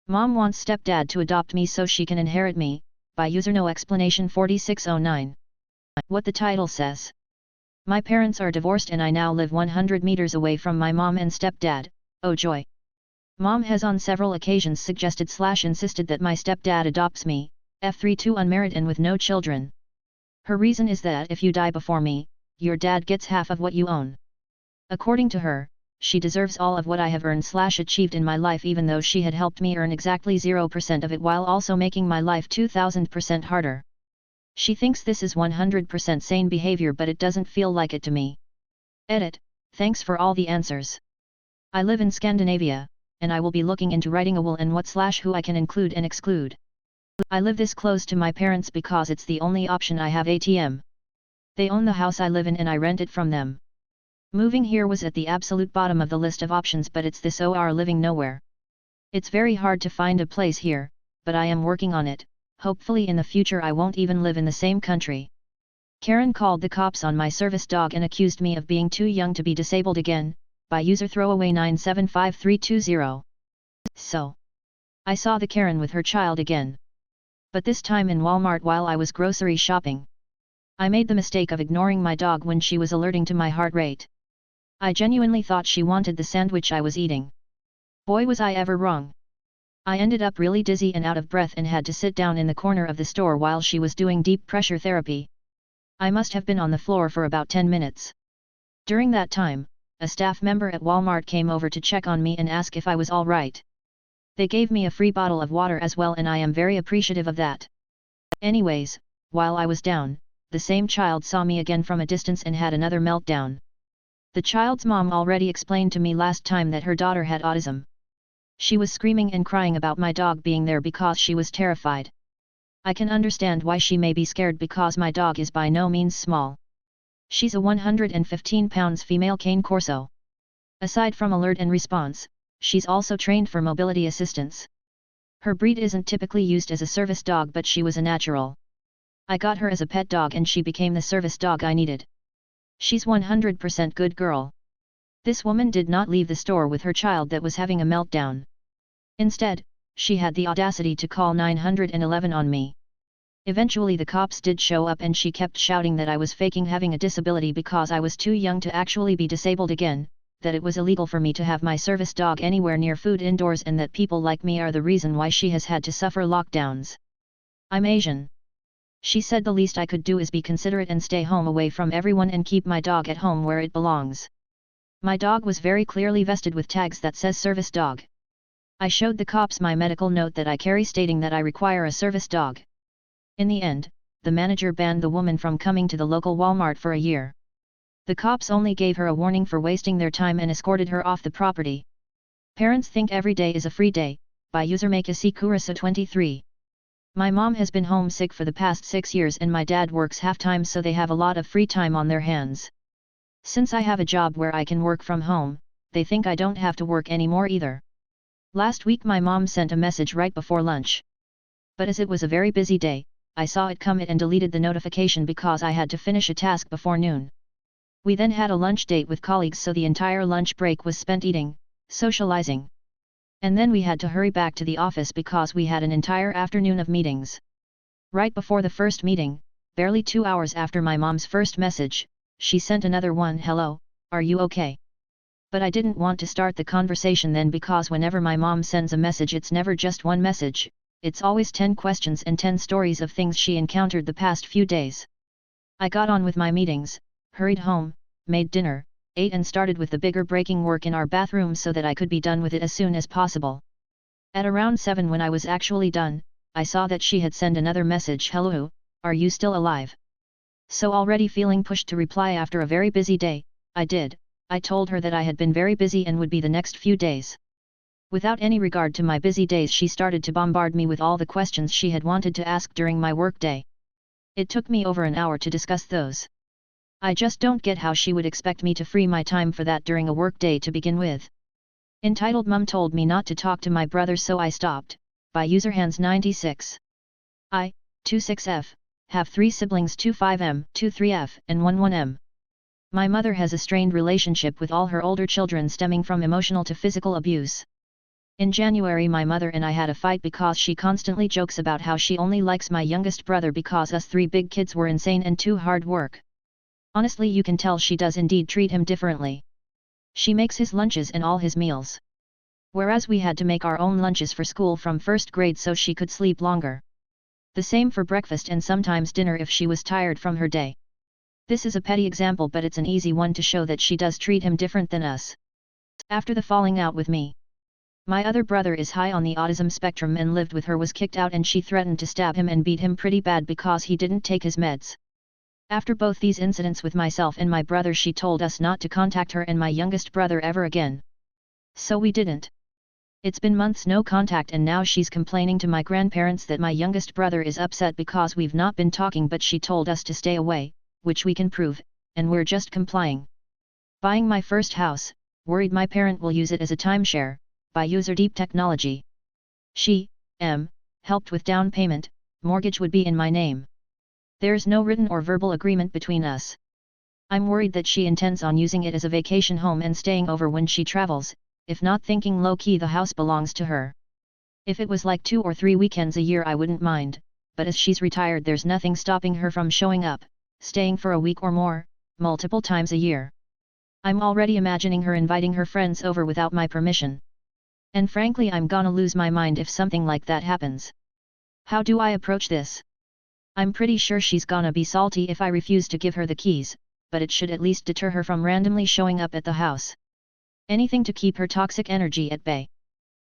Mom wants stepdad to adopt me so she can inherit me, by user no explanation 4609. What the title says. My parents are divorced and I now live 100 meters away from my mom and stepdad, oh joy. Mom has on several occasions suggested/insisted that my stepdad adopts me, F32 unmarried and with no children. Her reason is that if you die before me, your dad gets half of what you own. According to her, she deserves all of what I have earned/achieved in my life even though she had helped me earn exactly 0% of it while also making my life 2000% harder. She thinks this is 100% sane behavior but it doesn't feel like it to me. Edit, thanks for all the answers. I live in Scandinavia, and I will be looking into writing a will and what/who I can include and exclude. I live this close to my parents because it's the only option I have ATM. They own the house I live in and I rent it from them. Moving here was at the absolute bottom of the list of options but it's this or living nowhere. It's very hard to find a place here, but I am working on it, hopefully in the future I won't even live in the same country. Karen called the cops on my service dog and accused me of being too young to be disabled again, by user throwaway 975320. So. I saw the Karen with her child again. But this time in Walmart while I was grocery shopping. I made the mistake of ignoring my dog when she was alerting to my heart rate. I genuinely thought she wanted the sandwich I was eating. Boy was I ever wrong. I ended up really dizzy and out of breath and had to sit down in the corner of the store while she was doing deep pressure therapy. I must have been on the floor for about 10 minutes. During that time, a staff member at Walmart came over to check on me and ask if I was all right. They gave me a free bottle of water as well and I am very appreciative of that. Anyways, while I was down, the same child saw me again from a distance and had another meltdown. The child's mom already explained to me last time that her daughter had autism. She was screaming and crying about my dog being there because she was terrified. I can understand why she may be scared because my dog is by no means small. She's a 115 pounds female cane corso. Aside from alert and response, she's also trained for mobility assistance. Her breed isn't typically used as a service dog but she was a natural. I got her as a pet dog and she became the service dog I needed. She's 100% good girl. This woman did not leave the store with her child that was having a meltdown. Instead, she had the audacity to call 911 on me. Eventually the cops did show up and she kept shouting that I was faking having a disability because I was too young to actually be disabled again, that it was illegal for me to have my service dog anywhere near food indoors and that people like me are the reason why she has had to suffer lockdowns. I'm Asian. She said the least I could do is be considerate and stay home away from everyone and keep my dog at home where it belongs. My dog was very clearly vested with tags that says service dog. I showed the cops my medical note that I carry stating that I require a service dog. In the end, the manager banned the woman from coming to the local Walmart for a year. The cops only gave her a warning for wasting their time and escorted her off the property. Parents think every day is a free day, by user Makasi-Kurasa23. My mom has been homesick for the past 6 years and my dad works half-time so they have a lot of free time on their hands. Since I have a job where I can work from home, they think I don't have to work anymore either. Last week my mom sent a message right before lunch. But as it was a very busy day, I saw it come and deleted the notification because I had to finish a task before noon. We then had a lunch date with colleagues so the entire lunch break was spent eating, socializing. And then we had to hurry back to the office because we had an entire afternoon of meetings. Right before the first meeting, barely 2 hours after my mom's first message, she sent another one. Hello, are you okay? But I didn't want to start the conversation then because whenever my mom sends a message it's never just one message, it's always 10 questions and 10 stories of things she encountered the past few days. I got on with my meetings, hurried home, made dinner, ate and started with the bigger breaking work in our bathroom so that I could be done with it as soon as possible. At around 7 when I was actually done, I saw that she had sent another message. Hello, are you still alive? So already feeling pushed to reply after a very busy day, I did. I told her that I had been very busy and would be the next few days. Without any regard to my busy days she started to bombard me with all the questions she had wanted to ask during my workday. It took me over an hour to discuss those. I just don't get how she would expect me to free my time for that during a workday to begin with. Entitled Mum told me not to talk to my brother so I stopped, by user hands96. I, 26F, have 3 siblings 25M, 23F and 11M. My mother has a strained relationship with all her older children stemming from emotional to physical abuse. In January my mother and I had a fight because she constantly jokes about how she only likes my youngest brother because us three big kids were insane and too hard work. Honestly, you can tell she does indeed treat him differently. She makes his lunches and all his meals. Whereas we had to make our own lunches for school from first grade so she could sleep longer. The same for breakfast and sometimes dinner if she was tired from her day. This is a petty example, but it's an easy one to show that she does treat him different than us. After the falling out with me, my other brother is high on the autism spectrum and lived with her, was kicked out, and she threatened to stab him and beat him pretty bad because he didn't take his meds. After both these incidents with myself and my brother, she told us not to contact her and my youngest brother ever again. So we didn't. It's been months no contact, and now she's complaining to my grandparents that my youngest brother is upset because we've not been talking, but she told us to stay away, which we can prove, and we're just complying. Buying my first house, worried my parent will use it as a timeshare, by user deep technology. She, helped with down payment, mortgage would be in my name. There's no written or verbal agreement between us. I'm worried that she intends on using it as a vacation home and staying over when she travels, if not thinking low-key the house belongs to her. If it was like 2 or 3 weekends a year I wouldn't mind, but as she's retired there's nothing stopping her from showing up, staying for a week or more, multiple times a year. I'm already imagining her inviting her friends over without my permission. And frankly, I'm gonna lose my mind if something like that happens. How do I approach this? I'm pretty sure she's gonna be salty if I refuse to give her the keys, but it should at least deter her from randomly showing up at the house. Anything to keep her toxic energy at bay.